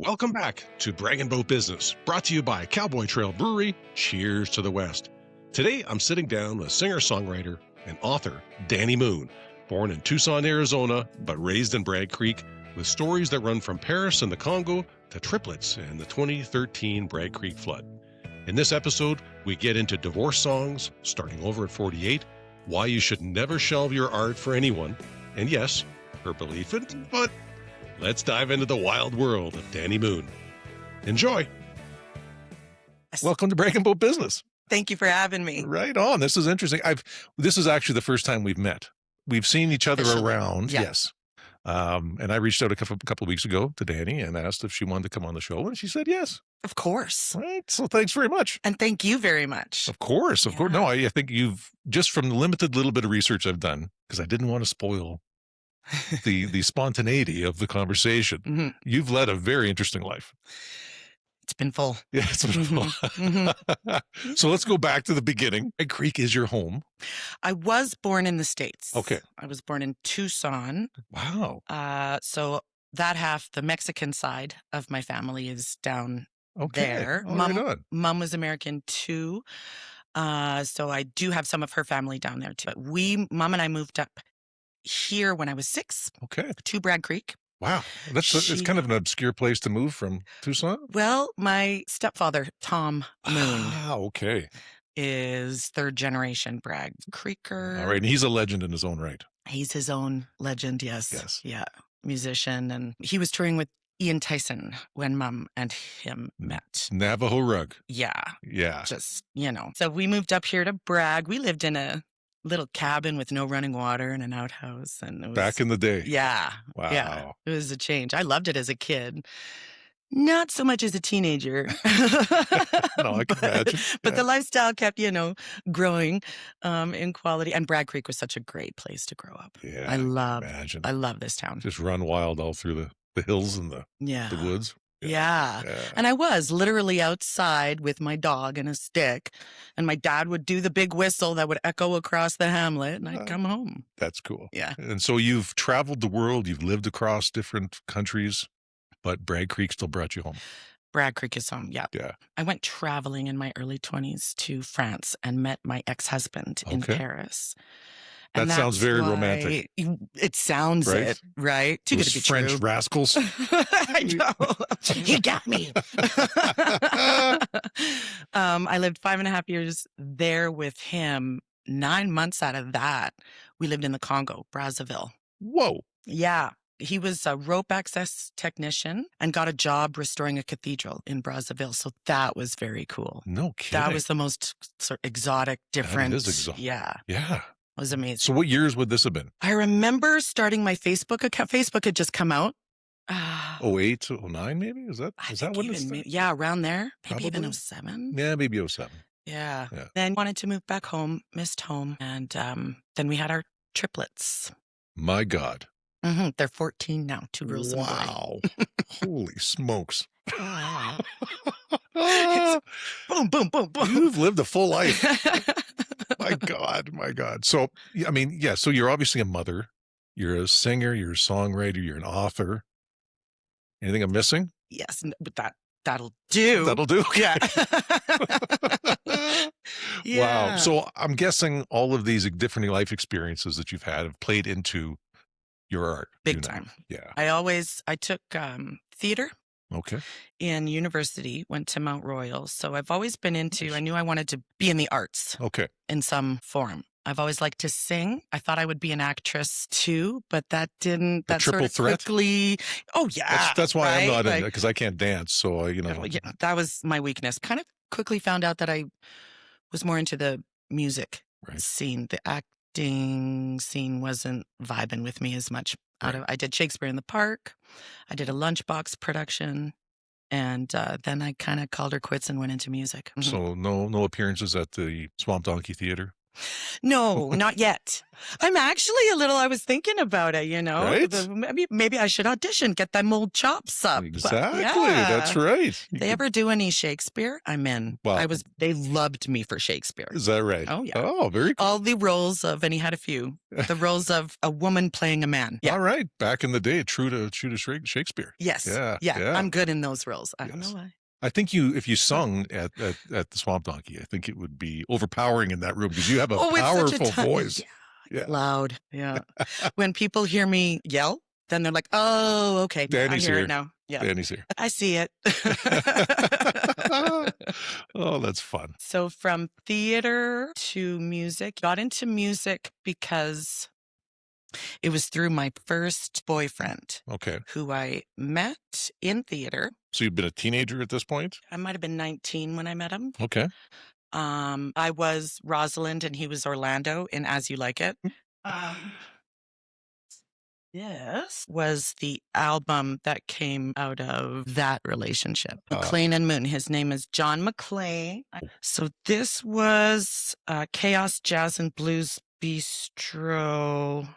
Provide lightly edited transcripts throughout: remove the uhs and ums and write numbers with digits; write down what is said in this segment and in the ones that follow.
Welcome back to Bragg N Bout Business, brought to you by Cowboy Trail Brewery. Cheers to the West. Today, I'm sitting down with singer-songwriter and author Dani Moon, born in Tucson, Arizona, but raised in Bragg Creek, with stories that run from Paris and the Congo to Triplets and the 2013 Bragg Creek flood. In this episode, we get into divorce songs, starting over at 48, why you should never shelve your art for anyone, and yes, her belief in it, but let's dive into the wild world of Dani Moon. Enjoy. Welcome to Bragg N Bout Business. Thank you for having me. Right on. This is interesting. This is actually the first time we've met. We've seen each other around. Yeah. Yes. And I reached out a couple of weeks ago to Dani and asked if she wanted to come on the show, and she said yes. Of course. Right. So thanks very much. And thank you very much. Of course. Of course. No, I think you've, just from the limited little bit of research I've done, because I didn't want to spoil the spontaneity of the conversation. Mm-hmm. You've led a very interesting life. It's been full. Yeah, it's been full. Mm-hmm. So let's go back to the beginning. Bragg Creek is your home. I was born in the States. Okay. I was born in Tucson. Wow. So that half, the Mexican side of my family is down there. Oh, right on. Mom was American too. So I do have some of her family down there too. But Mom and I moved up here when I was 6 Okay. to Bragg Creek. Wow. It's kind of an obscure place to move from Tucson. Well, my stepfather, Tom Moon, Ah, okay. is third generation Bragg Creeker. All right. And he's a legend in his own right. He's his own legend, yes. Yes. Yeah, musician. And he was touring with Ian Tyson when Mom and him met. Navajo rug. Yeah, Yeah. just, So we moved up here to Bragg. We lived in a little cabin with no running water and an outhouse. And it was, Back in the day. Yeah. Wow. Yeah, it was a change. I loved it as a kid. Not so much as a teenager. No, I can imagine. But the lifestyle kept, growing in quality. And Bragg Creek was such a great place to grow up. Yeah. I love this town. Just run wild all through the hills and the woods. Yeah. And I was literally outside with my dog and a stick, and my dad would do the big whistle that would echo across the hamlet, and I'd come home. That's cool. Yeah. And so you've traveled the world, you've lived across different countries, but Bragg Creek still brought you home. Bragg Creek is home, yeah. Yeah. I went traveling in my early 20s to France and met my ex-husband in Paris. That sounds very romantic. It sounds right? it, right? Too good to be French true. rascals. I know. He got me. I lived 5.5 years there with him. 9 months out of that, we lived in the Congo, Brazzaville. Whoa. Yeah. He was a rope access technician and got a job restoring a cathedral in Brazzaville. So that was very cool. No kidding. That was the most sort of exotic, different. That is exotic. Yeah. Yeah. It was amazing. So what years would this have been? I remember starting my Facebook account. Facebook had just come out. 08, 09 maybe? Is that when it started? Yeah, around there. Maybe Probably. even 07. Yeah, maybe 07. Yeah. Then wanted to move back home, missed home. And then we had our triplets. My God. Mm-hmm. They're 14 now, 2 girls and a boy. Wow. Holy smokes. Boom, boom, boom, boom. You've lived a full life. My God. So, I mean, yeah, so you're obviously a mother. You're a singer, you're a songwriter, you're an author. Anything I'm missing? Yes, but that'll do. That'll do. Yeah. Wow. So I'm guessing all of these different life experiences that you've had have played into your art. Big time. Yeah. I took theater. Okay. In university, went to Mount Royal. So I've always been I knew I wanted to be in the arts. Okay. In some form. I've always liked to sing. I thought I would be an actress too, but that didn't. That triple sort of threat? Quickly. Oh yeah. That's why I'm not in like, it, because I can't dance. So Yeah, that was my weakness. Kind of quickly found out that I was more into the music scene. The acting scene wasn't vibing with me as much. I did Shakespeare in the Park. I did a lunchbox production. And then I kind of called her quits and went into music. Mm-hmm. So no appearances at the Swamp Donkey Theater? No, not yet. I'm actually I was thinking about it, Right? Maybe I should audition, get them old chops up. Exactly. Yeah. That's right. They ever do any Shakespeare? I'm in. Well, they loved me for Shakespeare. Is that right? Oh, yeah. Oh, very cool. All the roles of, and he had a few, the roles of a woman playing a man. Yeah. All right. Back in the day, true to Shakespeare. Yes. Yeah. I'm good in those roles. I don't know why. I think if you sung at the Swamp Donkey, I think it would be overpowering in that room because you have a powerful voice. Yeah. Loud. Yeah. When people hear me yell, then they're like, oh, okay. Danny's I hear here. it now. Yeah. Danny's here. I see it. Oh, that's fun. So from theater to music, got into music because it was through my first boyfriend. Okay. Who I met in theater. So you've been a teenager at this point? I might have been 19 when I met him. Okay. I was Rosalind and he was Orlando in As You Like It. Yes. Was the album that came out of that relationship. McLean and Moon. His name is John McLean. So this was Chaos Jazz and Blues Bistro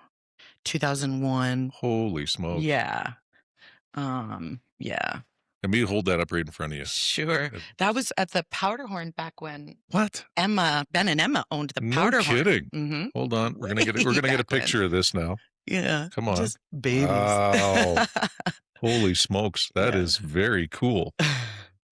2001. Holy smoke. Yeah. Yeah. Let me hold that up right in front of you. Sure. That was at the Powderhorn back when what? Ben and Emma owned the Powderhorn. No kidding. Mm-hmm. Hold on. We're gonna get a picture of this now. Yeah. Come on. Just babies. Wow. Holy smokes. That is very cool.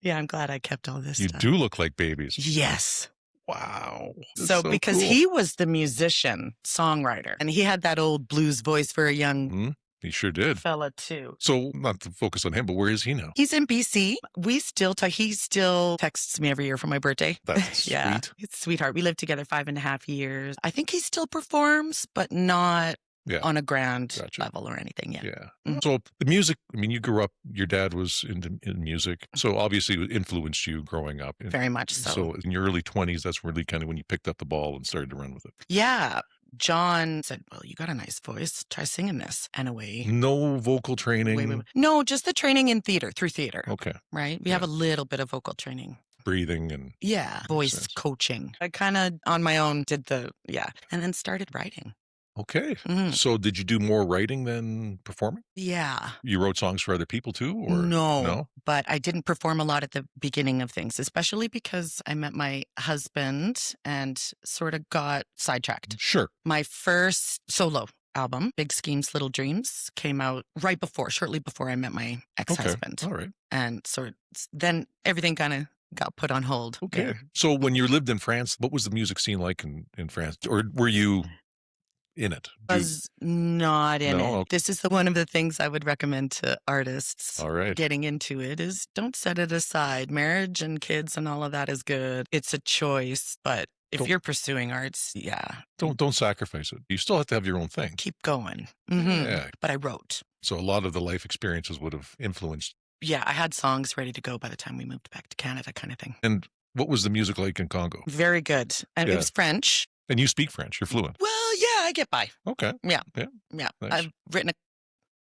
Yeah, I'm glad I kept all this You stuff. do look like babies. Yes. Wow. So because cool. he was the musician, songwriter, and he had that old blues voice for a young he sure did. fella too. So not to focus on him, but where is he now? He's in BC. We still talk. He still texts me every year for my birthday. That's yeah, sweet. It's a sweetheart. We lived together 5.5 years. I think he still performs, but not on a grand level or anything. Yeah. Yeah. So the music, I mean, you grew up, your dad was in music. So obviously it influenced you growing up. Very much so. So in your early 20s, that's really kind of when you picked up the ball and started to run with it. Yeah. John said, well, you got a nice voice. Try singing this. And away. No vocal training? Wait. No, just the training in theater, through theater. Okay. Right? We have a little bit of vocal training. Breathing and... Yeah. Voice coaching. I kind of, on my own, did and then started writing. Okay. So did you do more writing than performing? Yeah. You wrote songs for other people too? Or no, but I didn't perform a lot at the beginning of things, especially because I met my husband and sort of got sidetracked. Sure. My first solo album, Big Schemes, Little Dreams, came out shortly before I met my ex-husband. Okay. All right. And then everything kind of got put on hold. Okay. Yeah. So when you lived in France, what was the music scene like in France? Or were you... in it? Was not in it. This is one of the things I would recommend to artists. All right. Getting into it is don't set it aside. Marriage and kids and all of that is good. It's a choice, but if you're pursuing arts, don't sacrifice it. You still have to have your own thing. Keep going. Yeah. But I wrote. So a lot of the life experiences would have influenced. Yeah, I had songs ready to go by the time we moved back to Canada, kind of thing. And what was the music like in Congo? Very good. And it was French. And you speak French. You're fluent. Well, yeah, I get by. Okay. Yeah. Nice. I've written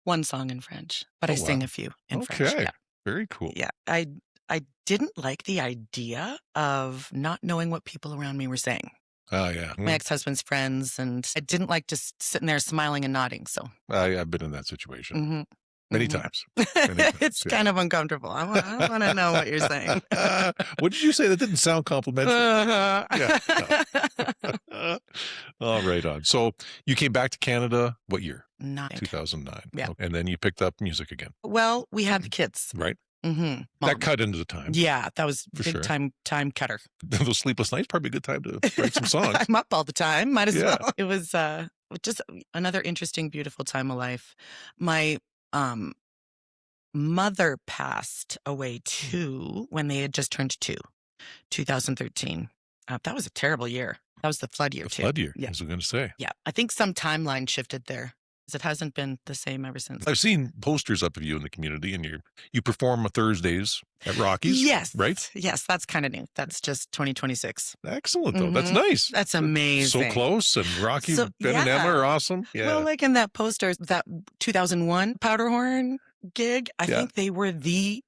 one song in French, but I sing a few in French. Okay. Very cool. Yeah. I didn't like the idea of not knowing what people around me were saying. Oh, yeah. My ex-husband's friends, and I didn't like just sitting there smiling and nodding. So I've been in that situation many times. It's kind of uncomfortable. I want to know what you're saying. What did you say? That didn't sound complimentary. All right on. So you came back to Canada, what year? 2009. Yeah. And then you picked up music again. Well, we had the kids. Right. Mm-hmm. That cut into the time. Yeah, that was For big sure. time cutter. Those sleepless nights, probably a good time to write some songs. I'm up all the time. Might as well. It was just another interesting, beautiful time of life. My mother passed away too when they had just turned 2, 2013. That was a terrible year. That was the flood year too. Flood year, Yeah. I was going to say. Yeah. I think some timeline shifted there. It hasn't been the same ever since. I've seen posters up of you in the community, and you perform on Thursdays at Rockies. Yes. Right? Yes, that's kind of new. That's just 2026. Excellent, though. That's nice. That's amazing. So close, and Rocky, Ben and Emma are awesome. Yeah. Well, like in that poster, that 2001 Powderhorn gig, I think they were the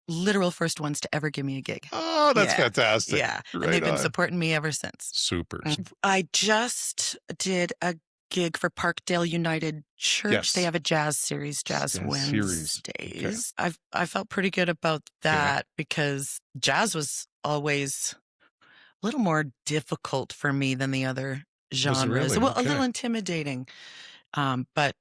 literal first ones to ever give me a gig. Oh, that's fantastic. Yeah. Right and they've been on. supporting me ever since. Super. I just did a gig for Parkdale United Church. Yes. They have a jazz series, Jazz Wednesdays. Okay. I felt pretty good about that because jazz was always a little more difficult for me than the other genres. Really? Well, a Okay. little intimidating. But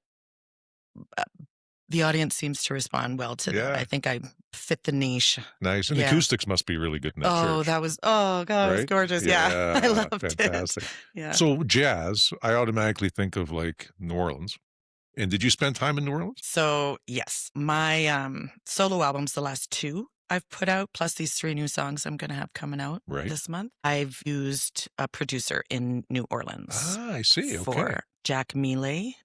the audience seems to respond well to that. I think I fit the niche. Nice. And the acoustics must be really good in that church. That was, God, it was gorgeous. Yeah. I loved fantastic. it. Yeah. So jazz, I automatically think of like New Orleans. And did you spend time in New Orleans? So yes, my solo albums, the last 2 I've put out, plus these 3 new songs I'm going to have coming out this month. I've used a producer in New Orleans. Ah, I see. Okay. For Jack Mealy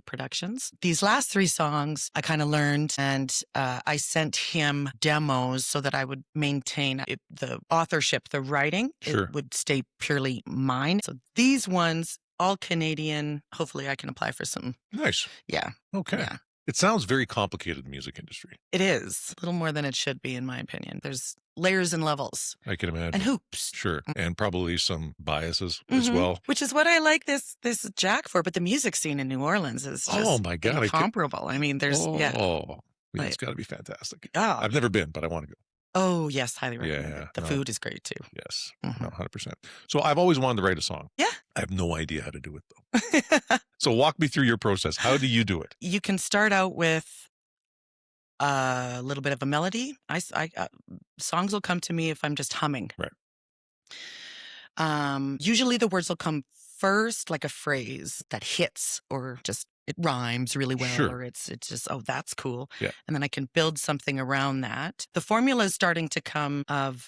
Productions. These last 3 songs I kind of learned, and I sent him demos so that I would maintain the authorship, the writing. Sure. It would stay purely mine. So these ones, all Canadian. Hopefully I can apply for some. Nice. Yeah. Okay. Yeah. It sounds very complicated, the music industry. It is. A little more than it should be, in my opinion. There's layers and levels. I can imagine. And hoops. Sure. And probably some biases as well. Which is what I like this Jack for. But the music scene in New Orleans is just my God, incomparable. I mean, there's, it's got to be fantastic. Oh. I've never been, but I want to go. Oh, yes, highly recommend it. The no. food is great, too. Yes, no, 100%. So I've always wanted to write a song. Yeah. I have no idea how to do it, though. So walk me through your process. How do you do it? You can start out with a little bit of a melody. Songs will come to me if I'm just humming. Right. Usually the words will come first, like a phrase that hits or just it rhymes really well, or it's just, that's cool. Yeah. And then I can build something around that. The formula is starting to come of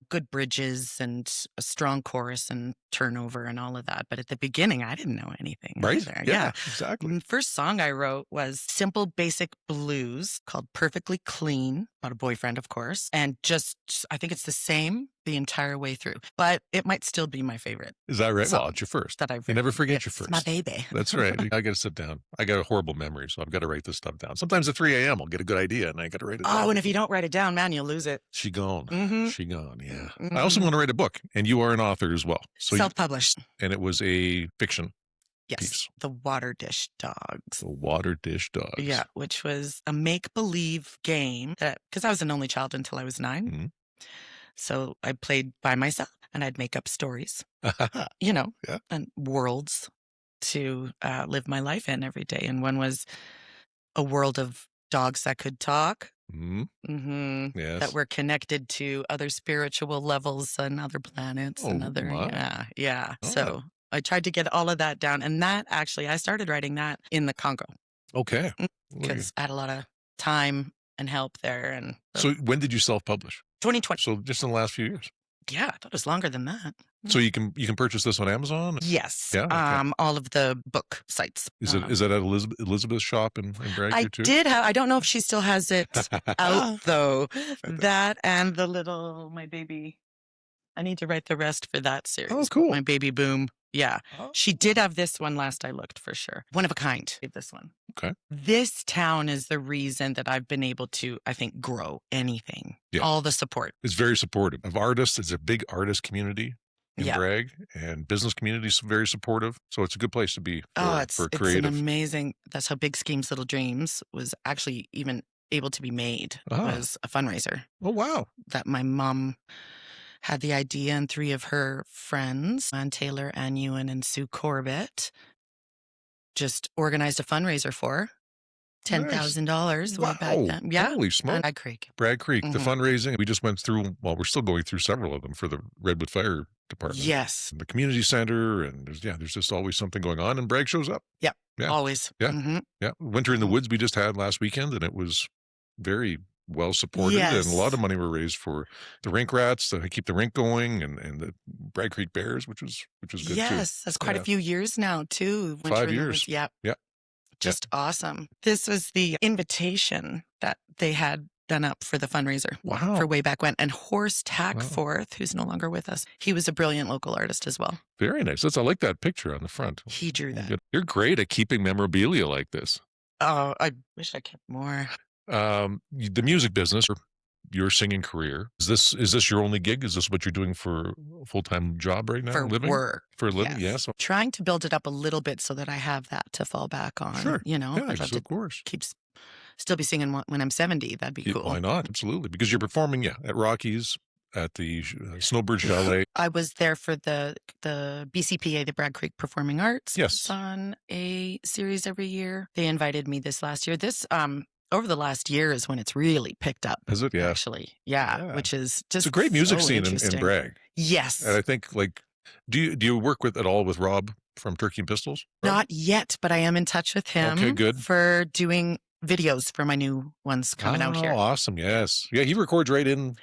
good bridges and a strong chorus and turnover and all of that. But at the beginning, I didn't know anything. Right. Either. Yeah, exactly. The first song I wrote was simple, basic blues called Perfectly Clean, about a boyfriend, of course. And just, I think it's the same the entire way through, but it might still be my favorite. Is that right? Well, it's your first. That I've You never forget your first. My baby. That's right. I got to sit down. I got a horrible memory, so I've got to write this stuff down. Sometimes at 3 a.m. I'll get a good idea and I got to write it down. Oh, and if you don't write it down, man, you'll lose it. She gone. Mm-hmm. She gone, yeah. I also want to write a book, and you are an author as well. So self-published. And it was a fiction. Yes, piece. The Water Dish Dogs. The Water Dish Dogs. Yeah, which was a make-believe game that, because I was an only child until I was 9. Mm-hmm. So I played by myself and I'd make up stories, and worlds to live my life in every day. And one was a world of dogs that could talk. Yes. That were connected to other spiritual levels and other planets and other. Wow. Yeah. So I tried to get all of that down. And that actually, I started writing that in the Congo. Okay. Because I had a lot of time and help there. And so when did you self-publish? 2020. So just in the last few years. Yeah, I thought it was longer than that. So you can purchase this on Amazon? Yes. Yeah. Okay. All of the book sites. Is that at Elizabeth's shop in Bragg here too? I did have. I don't know if she still has it out though. That and the little my baby. I need to write the rest for that series. Oh, cool. My Baby Boom. Yeah. Oh. She did have this one last I looked for sure. One of a kind. This one. Okay. This town is the reason that I've been able to, I think, grow anything. Yeah. All the support. It's very supportive of artists. It's a big artist community in Bragg, and business community is very supportive. So it's a good place to be for creative. It's an amazing, that's how Big Schemes, Little Dreams was actually even able to be made. Was a fundraiser. Oh, wow. That my mom had the idea, and 3 of her friends, Ann Taylor, Ann Ewan, and Sue Corbett, just organized a fundraiser for $10,000 way back then. Yeah. Holy smoke. Bragg Creek. Bragg Creek. The fundraising, we just went through, we're still going through several of them for the Redwood Fire Department. Yes. And the community center, and there's just always something going on, and Bragg shows up. Yeah. Always. Yeah. Yeah. Winter in the Woods we just had last weekend, and it was very well supported, and a lot of money were raised for the rink rats to keep the rink going, and the Bragg Creek Bears, which was good too. Yes, that's quite a few years now too. 5 years. Yeah. Just awesome. This was the invitation that they had done up for the fundraiser. Wow. For way back when. And Horst Hackforth, who's no longer with us, he was a brilliant local artist as well. Very nice. I like that picture on the front. He drew that. You're great at keeping memorabilia like this. Oh, I wish I kept more. The music business, your singing career. Is this your only gig? Is this what you're doing for a full-time job right now? For work. For a living, yes. yes. Trying to build it up a little bit so that I have that to fall back on. Sure. You know, yes, I'd love to of course. still be singing when I'm 70. That'd be cool. Why not? Absolutely. Because you're performing, at Rockies, at the Snowbird Chalet. I was there for the BCPA, the Bragg Creek Performing Arts. Yes. It's on a series every year. They invited me this last year. This over the last year is when it's really picked up. Is it? Yeah. Actually. Yeah. Which is just it's a great music so scene in Bragg. Yes. And I think, like, do you work at all with Rob from Turkey and Pistols? Rob? Not yet, but I am in touch with him. Okay, good. For doing videos for my new ones coming out here. Oh, awesome. Yes. Yeah, he records right in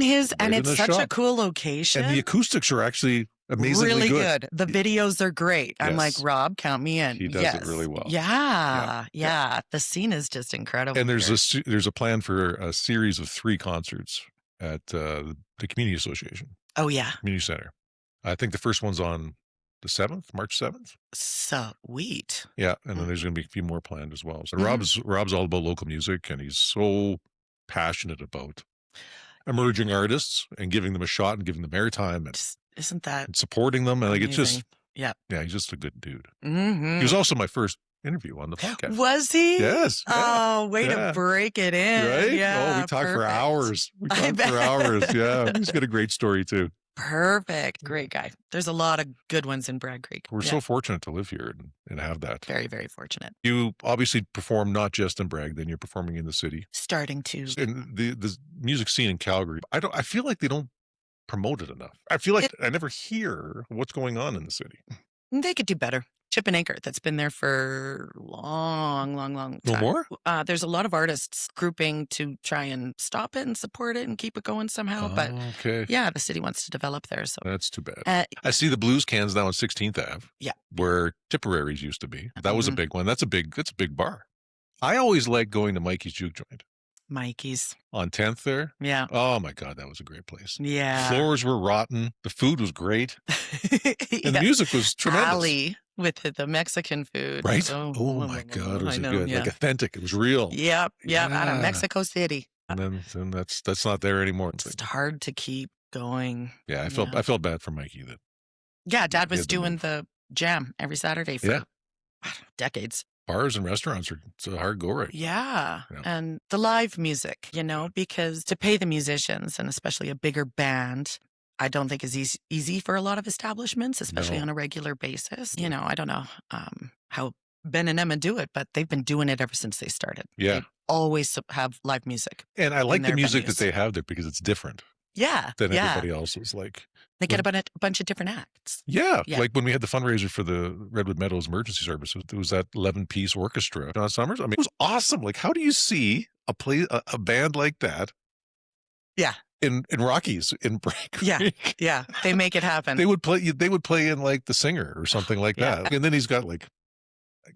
his, and it's such shop. a cool location. And the acoustics are actually amazingly really good. The videos are great. Yes. I'm like, Rob, count me in. He does it really well. Yeah. The scene is just incredible. And there's a plan for a series of 3 concerts at the Community Association. Oh, yeah. Community Center. I think the first one's on the 7th, March 7th. Sweet. Yeah, and then there's going to be a few more planned as well. So Rob's all about local music, and he's so passionate about emerging artists and giving them a shot and giving them airtime Isn't that and supporting them. And like, it's just, yeah, he's just a good dude. Mm-hmm. He was also my first interview on the podcast. Was he? Yes. Oh, way to break it in. Right? Yeah. Oh, we talked for hours. Yeah. He's got a great story too. Perfect. Great guy. There's a lot of good ones in Bragg Creek. We're so fortunate to live here and have that. Very, very fortunate. You obviously perform not just in Bragg, then you're performing in the city. Starting to. And the music scene in Calgary, I feel like they don't promote it enough. I feel like I never hear what's going on in the city. They could do better. Chip and Anchor, that's been there for long time. No more? There's a lot of artists grouping to try and stop it and support it and keep it going somehow. But yeah, the city wants to develop there. So that's too bad. I see the blues cans now on 16th Ave. Yeah. Where Tipperary's used to be. That was a big one. That's a big bar. I always like going to Mikey's Juke Joint. Mikey's. On 10th there? Yeah. Oh my God, that was a great place. Yeah. Floors were rotten. The food was great. And the music was tremendous. Ali with the Mexican food. Right? Oh my God, was it good? Yeah. Like authentic. It was real. Yep. Out of Mexico City. And then that's not there anymore. It's hard to keep going. Yeah, I felt bad for Mikey that. Yeah, Dad was doing the jam every Saturday for decades. Bars and restaurants it's a hard go right. Yeah. And the live music, because to pay the musicians and especially a bigger band, I don't think is easy for a lot of establishments, especially on a regular basis. I don't know how Ben and Emma do it, but they've been doing it ever since they started. Yeah. They always have live music. And I like the music that they have there because it's different. Yeah. Than everybody else's. Like they get a bunch of different acts. Yeah. Like when we had the fundraiser for the Redwood Meadows Emergency Service, it was that 11-piece orchestra. John Summers. I mean, it was awesome. Like, how do you see a band like that? Yeah. In Rockies in Bragg Creek? Yeah. They make it happen. They would play in like The Singer or something like that. And then he's got like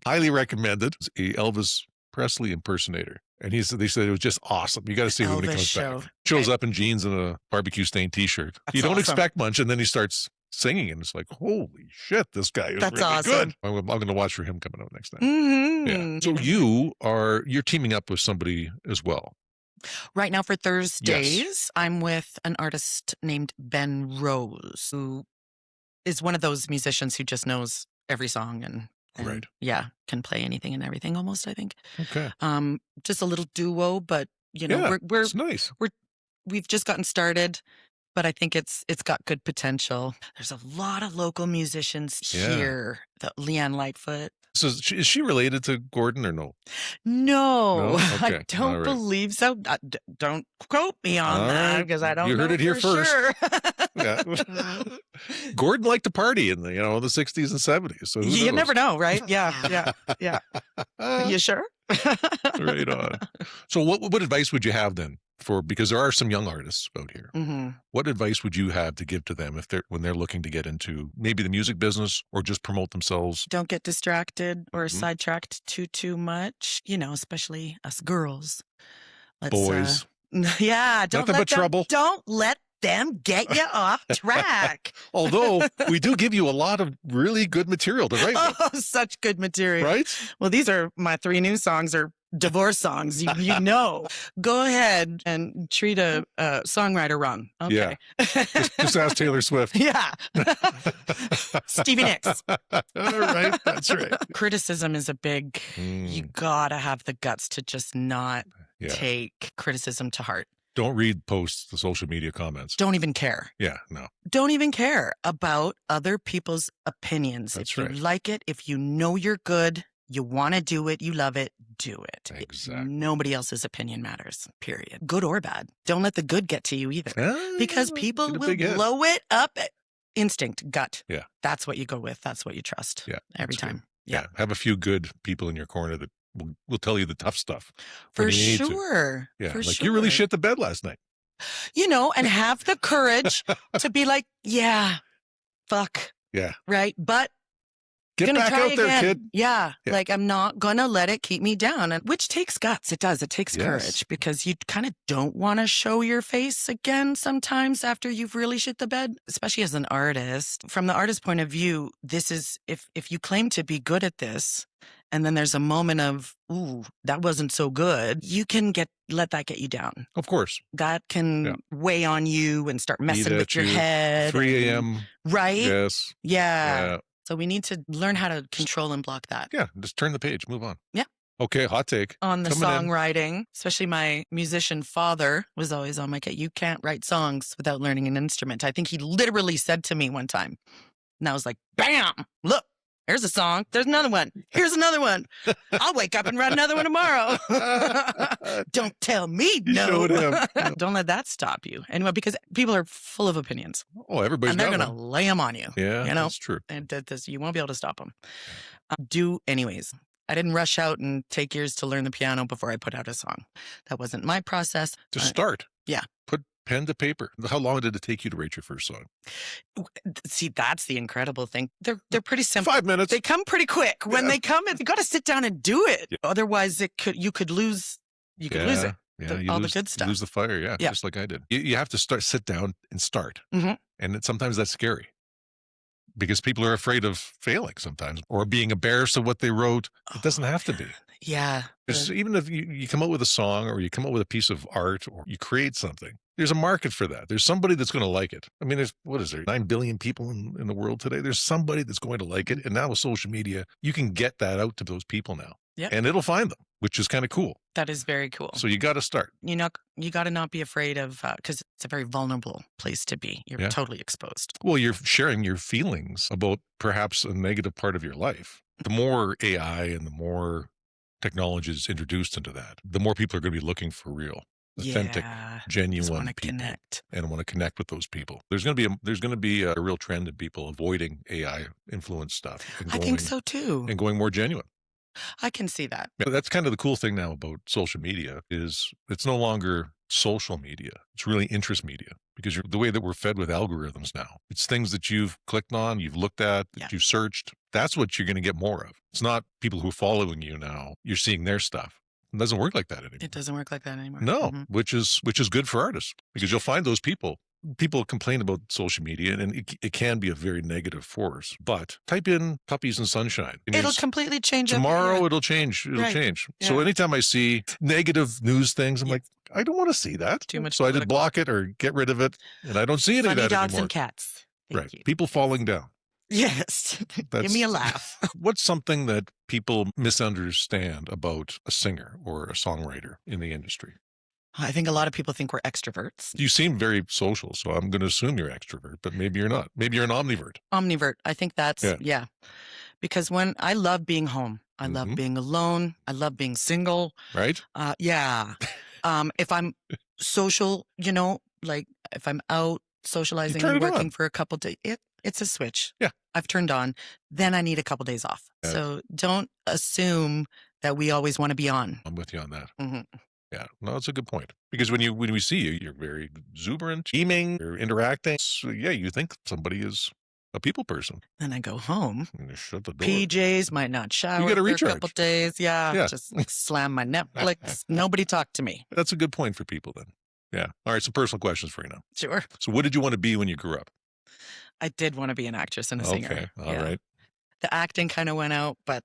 highly recommended a Elvis Presley impersonator. And they said it was just awesome. You got to see him when he comes back. Shows up in jeans and a barbecue stained T-shirt. You don't expect much, and then he starts singing, and it's like, holy shit, this guy is really good. I'm going to watch for him coming out next time. Mm-hmm. Yeah. So you're teaming up with somebody as well. Right now for Thursdays, I'm with an artist named Ben Rose, who is one of those musicians who just knows every song and can play anything and everything almost, I think. Okay. Just a little duo, but it's nice. We've just gotten started, but I think it's got good potential. There's a lot of local musicians here. Leanne Lightfoot. So is she related to Gordon or no? No, okay. I don't believe so. Don't quote me on that because I don't know. You heard it here first. Sure. Yeah. Gordon liked to party in the 60s and 70s. So you never know, right? Yeah. You sure? Right on. So what advice would you have then because there are some young artists out here. Mm-hmm. What advice would you have to give to them when they're looking to get into maybe the music business or just promote themselves? Don't get distracted or sidetracked too much, especially us girls. Boys. Trouble. Don't let them get you off track. Although we do give you a lot of really good material to write with. Oh, such good material. Right? Well, my 3 new songs are divorce songs. You know, go ahead and treat a songwriter wrong. Okay. Yeah. just ask Taylor Swift. Yeah. Stevie Nicks. All right. That's right. Criticism is a big, you gotta have the guts to just not take criticism to heart. Don't read posts, the social media comments. Don't even care. Yeah, no. Don't even care about other people's opinions. That's if you right. like it, if you know you're good, you want to do it, you love it, do it. Exactly. Nobody else's opinion matters, period. Good or bad. Don't let the good get to you either. Because people will blow it up. Instinct, gut. Yeah. That's what you go with. That's what you trust. Yeah. Every time. Yeah. Have a few good people in your corner that will tell you the tough stuff. For sure. Yeah. For like sure. you really shit the bed last night. You know, and have the courage to be like, yeah, fuck. Yeah. Right. But get back out there, kid. Yeah. Like I'm not going to let it keep me down. And which takes guts. It does. It takes courage because you kind of don't want to show your face again sometimes after you've really shit the bed, especially as an artist. From the artist's point of view, this is if you claim to be good at this and then there's a moment of, ooh, that wasn't so good, you can let that get you down. Of course. That can weigh on you and start messing with your head. 3 a.m. Right? Yes. Yeah. So we need to learn how to control and block that. Yeah. Just turn the page. Move on. Yeah. Okay. Hot take. On the songwriting, especially my musician father was always on my case. You can't write songs without learning an instrument. I think he literally said to me one time, and I was like, bam, look. Here's a song. There's another one. Here's another one. I'll wake up and write another one tomorrow. Don't tell me no. Showed him. Don't let that stop you. Anyway, because people are full of opinions. Oh, everybody's and they're going to lay them on you. Yeah, you know? That's true. And you won't be able to stop them. Do anyways. I didn't rush out and take years to learn the piano before I put out a song. That wasn't my process. Just start. Yeah. Put pen to paper. How long did it take you to write your first song? See, that's the incredible thing. They're pretty simple. 5 minutes. They come pretty quick. When they come, you got to sit down and do it. Yeah. Otherwise, you could lose. You could lose it. Yeah, the good stuff. Lose the fire. Yeah, just like I did. You have to sit down and start. Mm-hmm. And sometimes that's scary because people are afraid of failing sometimes or being embarrassed of what they wrote. It doesn't have to be. Yeah. Even if you come up with a song or you come up with a piece of art or you create something, there's a market for that. There's somebody that's going to like it. I mean, there? 9 billion people in the world today. There's somebody that's going to like it. And now with social media, you can get that out to those people now. Yeah. And it'll find them, which is kind of cool. That is very cool. So you got to start. You got to not be afraid of, because it's a very vulnerable place to be. You're totally exposed. Well, you're sharing your feelings about perhaps a negative part of your life. The more AI and the more technology is introduced into that, the more people are going to be looking for real, authentic, genuine people connect. And want to connect with those people. There's going to be a real trend in people avoiding AI influenced stuff. I think so too. And going more genuine. I can see that. That's kind of the cool thing now about social media is it's no longer social media. It's really interest media because the way that we're fed with algorithms now, it's things that you've clicked on, you've looked at, that you've searched. That's what you're going to get more of. It's not people who are following you now. You're seeing their stuff. It doesn't work like that anymore. It doesn't work like that anymore. No, which is good for artists because you'll find those people. People complain about social media and it can be a very negative force, but type in puppies and sunshine. It'll completely change. Tomorrow it'll change. It'll change. Yeah. So anytime I see negative news things, I'm like, I don't want to see that. Too much. So I just block it or get rid of it. And I don't see any of that dogs anymore. And cats. Thank you. People falling down. Yes. Give me a laugh. What's something that people misunderstand about a singer or a songwriter in the industry? I think a lot of people think we're extroverts. You seem very social, so I'm going to assume you're extrovert, but maybe you're not. Maybe you're an omnivert. Omnivert. I think that's, Because when I love being home, I love being alone. I love being single. Right? If I'm social, like if I'm out socializing and working for a couple days, it's a switch. Yeah. I've turned on. Then I need a couple days off. Yeah. So don't assume that we always want to be on. I'm with you on that. Mm-hmm. Yeah, no, that's a good point. Because when we see you, you're very exuberant, teaming, you're interacting. So, you think somebody is a people person. Then I go home. And you shut the door. PJs, might not shower you gotta for a couple days. Yeah. Just slam my Netflix. Nobody talk to me. That's a good point for people then. Yeah. All right, some personal questions for you now. Sure. So what did you want to be when you grew up? I did want to be an actress and a singer. Okay, all right. The acting kind of went out, but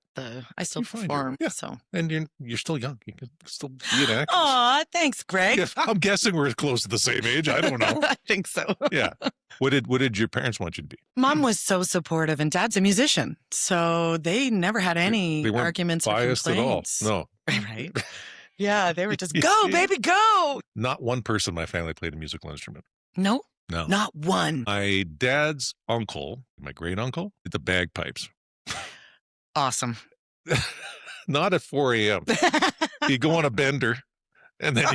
I still You find your way. perform. Yeah. So. And you're still young. You can still be an actress. Aw, thanks, Gregg. Yeah, I'm guessing we're close to the same age. I don't know. I think so. Yeah. What did your parents want you to be? Mom was so supportive, and Dad's a musician, so they never had any They weren't arguments or biased at all. complaints. No. Right? Yeah, they were just, go, baby, go. Not one person in my family played a musical instrument. No, No. not one. My dad's uncle, my great uncle, did the bagpipes. Awesome. Not at 4 a.m. He'd go on a bender, and then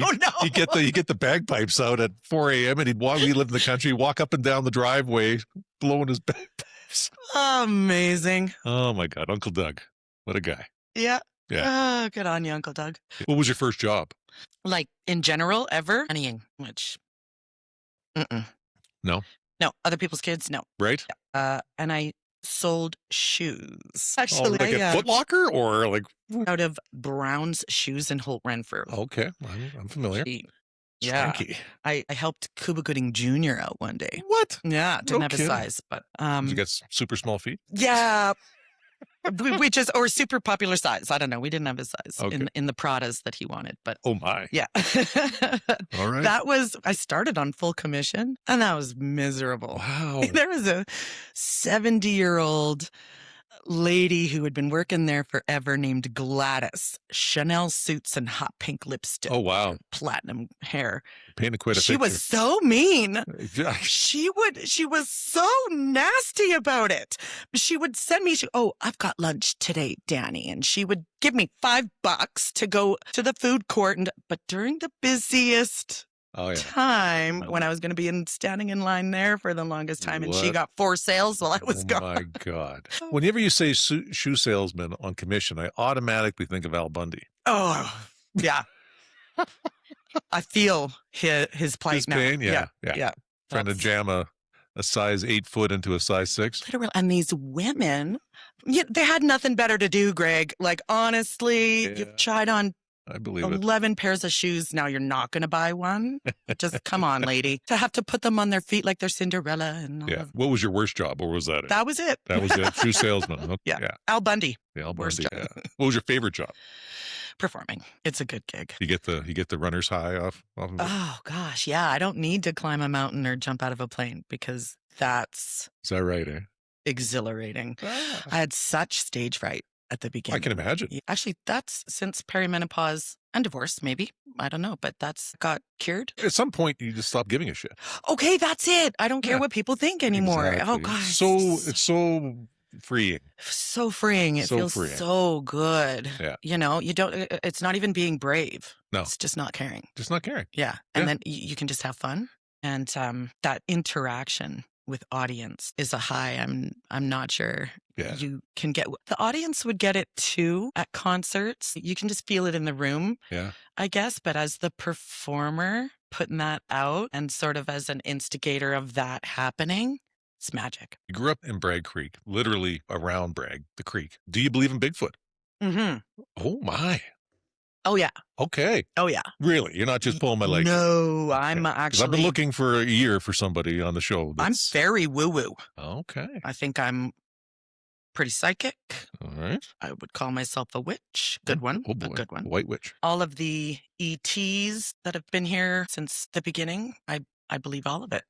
he'd get the bagpipes out at 4 a.m. and we lived in the country, walk up and down the driveway blowing his bagpipes. Amazing. Oh my God, Uncle Doug, what a guy! Yeah. Yeah. Oh, good on you, Uncle Doug. What was your first job? Like in general, ever? Honeying, which. No. Other people's kids, no. Right. And I sold shoes. Oh, Actually, like a Foot Locker or like out of Brown's Shoes in Holt Renfrew. Okay, I'm familiar. Yeah, Stranky. I helped Cuba Gooding Jr. out one day. What? Yeah, didn't have his kidding. size, but Did you get super small feet? yeah, which is or super popular size. I don't know. We didn't have his size in the Pradas that he wanted, but Oh my! yeah. All right. I started on full commission, and that was miserable. Wow. There was a 70-year-old lady who had been working there forever named Gladys. Chanel suits and hot pink lipstick. Oh wow! Platinum hair. Painted quite a She picture. was so mean. Yeah. She was so nasty about it. She would send me, I've got lunch today, Dani. And she would give me $5 to go to the food court. But during the busiest time when I was going to be standing in line there for the longest time, and she got 4 sales while I was gone. Oh my God. Whenever you say shoe salesman on commission, I automatically think of Al Bundy. Oh, yeah. I feel his plight His now. pain? Yeah. Trying to That's- jam a size 8 foot into a size 6. And these women, they had nothing better to do, Gregg. Like, honestly, you've tried on I believe it. 11 pairs of shoes. Now you're not going to buy one. Just come on, lady. To have to put them on their feet like they're Cinderella. And all Yeah. of- What was your worst job, or was that it? That was it. That was it. Shoe salesman. Okay. Yeah. Al Bundy. Yeah, Al Worst Bundy. job. Yeah. What was your favorite job? Performing. It's a good gig. You get the runner's high off of it? Oh, gosh. Yeah. I don't need to climb a mountain or jump out of a plane because that's Is that right? Eh? exhilarating. Ah, I had such stage fright at the beginning. I can imagine. Actually, that's since perimenopause and divorce, maybe. I don't know, but that's got cured. At some point, you just stop giving a shit. Okay, that's it. I don't care Yeah. what people think anymore. Exactly. Oh, gosh. It's so freeing. So freeing. It So feels freeing. so good. Yeah. You know, it's not even being brave. No. It's just not caring. Just not caring. Yeah. And Yeah. then you can just have fun. And that interaction with audience is a high. I'm not sure Yeah. you can get. The audience would get it too at concerts. You can just feel it in the room, Yeah. I guess. But as the performer putting that out and sort of as an instigator of that happening, it's magic. You grew up in Bragg Creek, literally around Bragg, the creek. Do you believe in Bigfoot? Mm-hmm. Oh my. Oh, yeah. Okay. Oh, yeah. Really? You're not just pulling my leg? No, I'm 'Cause actually. I've been looking for a year for somebody on the show. I'm That's... very woo-woo. Okay. I think I'm pretty psychic. All right. I would call myself a witch. Good one. Oh boy. A good one. White witch. All of the ETs that have been here since the beginning, I believe all of it.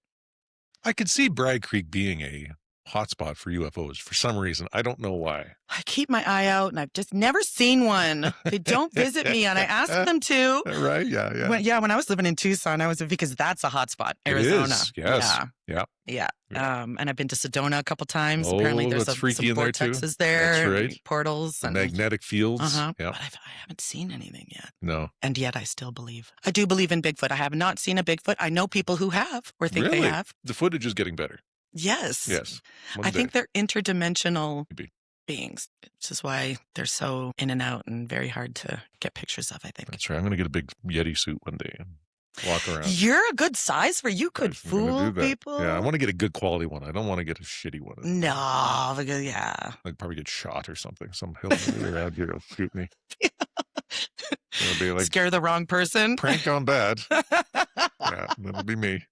I could see Bragg Creek being a hotspot for UFOs for some reason. I don't know why. I keep my eye out, and I've just never seen one. They don't visit me, and I ask them to. Right? Yeah. Yeah. When I was living in Tucson, because that's a hotspot, It Arizona. is, yes. Yeah. Yeah. And I've been to Sedona a couple times. Oh, Apparently, there's that's some freaky in there, too. vortexes there. That's right. Portals. The And, magnetic fields. uh-huh. Yeah. But I haven't seen anything yet. No. And yet I still believe. I do believe in Bigfoot. I have not seen a Bigfoot. I know people who have or think Really? they have. The footage is getting better. Yes. Yes. One I day. think they're interdimensional Maybe. beings, which is why they're so in and out and very hard to get pictures of, I think. That's right. I'm going to get a big Yeti suit one day and walk around. You're a good size for you could I'm gonna fool do that. people. Yeah, I want to get a good quality one. I don't want to get a shitty one. No, because, yeah. I'd probably get shot or something. Some hillbilly around here will shoot me. It'll be like Scare the wrong person. prank gone bad. Yeah, that'll be me.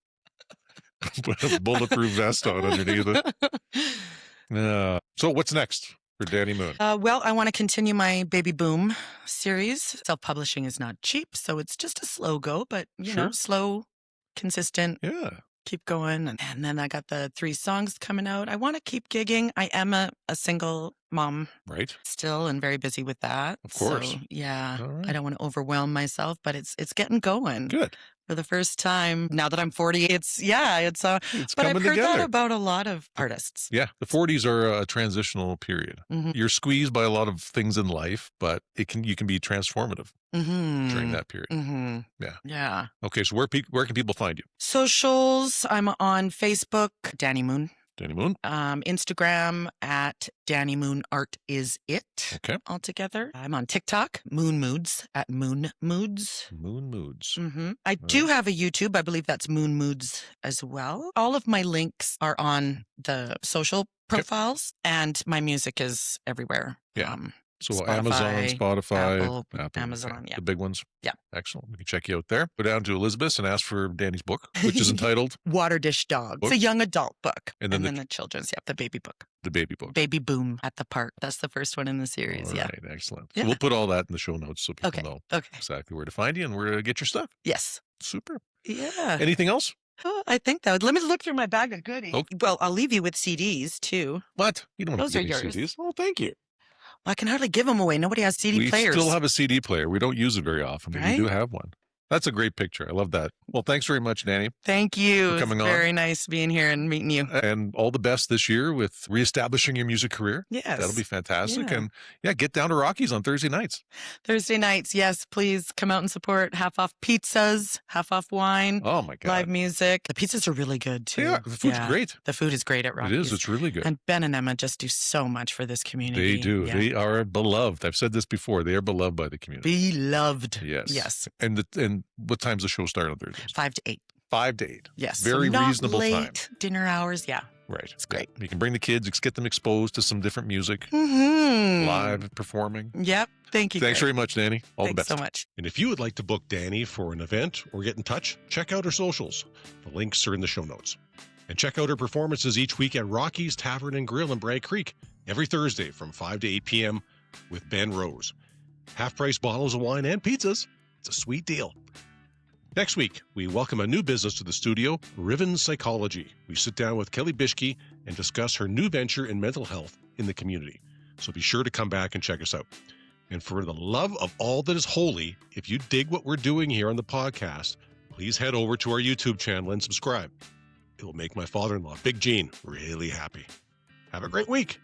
Put a bulletproof vest on underneath it. So what's next? for Dani Moon? Well, I want to continue my Baby Boom series. Self-publishing is not cheap, so it's just a slow go, but, you know, slow, consistent. Yeah. Keep going. And then I got the 3 songs coming out. I want to keep gigging. I am a single mom. Right. Still, and very busy with that. Of course. So, yeah. Right. I don't want to overwhelm myself, but it's getting going. Good. For the first time, now that I'm 40, it's but coming I've heard together. that about a lot of artists. Yeah. The 40s are a transitional period. Mm-hmm. You're squeezed by a lot of things in life, but you can be transformative during that period. Mm-hmm. Yeah. Yeah. Okay. So where can people find you? Socials, I'm on Facebook, Dani Moon. Dani Moon. Instagram at Dani Moon Art Is It. Okay. Altogether. I'm on TikTok, Moon Moods at Moon Moods. Moon Moods. Mm-hmm. I do have a YouTube. I believe that's Moon Moods as well. All of my links are on the social profiles, and my music is everywhere. Yeah. So Spotify, Amazon, Spotify, Apple, Apple, Amazon, yeah. The big ones. Yeah. Excellent. We can check you out there. Go down to Elizabeth's and ask for Dani's book, which is entitled Water Dish Dog. It's a young adult book. And then the children's, the baby book. The baby book. Baby Boom at the Park. That's the first one in the series. All right. Excellent. Yeah. So we'll put all that in the show notes so people know exactly where to find you and where to get your stuff. Yes. Super. Yeah. Anything else? Oh, I think that. Let me look through my bag of goodies. Okay. Well, I'll leave you with CDs too. What? You don't want Those to are give me yours. CDs? Oh, thank you. Well, I can hardly give them away. Nobody has CD players. We still have a CD player. We don't use it very often, but we do have one. That's a great picture. I love that. Well, thanks very much, Dani. Thank you. For coming on. Very nice being here and meeting you. And all the best this year with reestablishing your music career. Yes. That'll be fantastic. And get down to Rockies on Thursday nights. Thursday nights, yes. Please come out and support. Half off pizzas, half off wine. Oh, my God. Live music. The pizzas are really good, too. Yeah, the food's great. The food is great at Rockies. It is. It's really good. And Ben and Emma just do so much for this community. They do. Yeah. They are beloved. I've said this before. They are beloved by the community. Beloved. Yes. Yes. And what time's the show start on Thursdays? 5 to 8. 5 to 8. Yes. Very so reasonable late time. Dinner hours. Yeah. Right. It's great. You can bring the kids, get them exposed to some different music, live performing. Yep. Thank you. Thanks very much, Dani. All the best. Thanks so much. And if you would like to book Dani for an event or get in touch, check out her socials. The links are in the show notes. And check out her performances each week at Rocky's Tavern and Grill in Bragg Creek every Thursday from 5 to 8 p.m. with Ben Rose. Half-price bottles of wine and pizzas. It's a sweet deal. Next week, we welcome a new business to the studio, Riven Psychology. We sit down with Kelly Bishke and discuss her new venture in mental health in the community. So be sure to come back and check us out. And for the love of all that is holy, if you dig what we're doing here on the podcast, please head over to our YouTube channel and subscribe. It will make my father-in-law, Big Gene, really happy. Have a great week.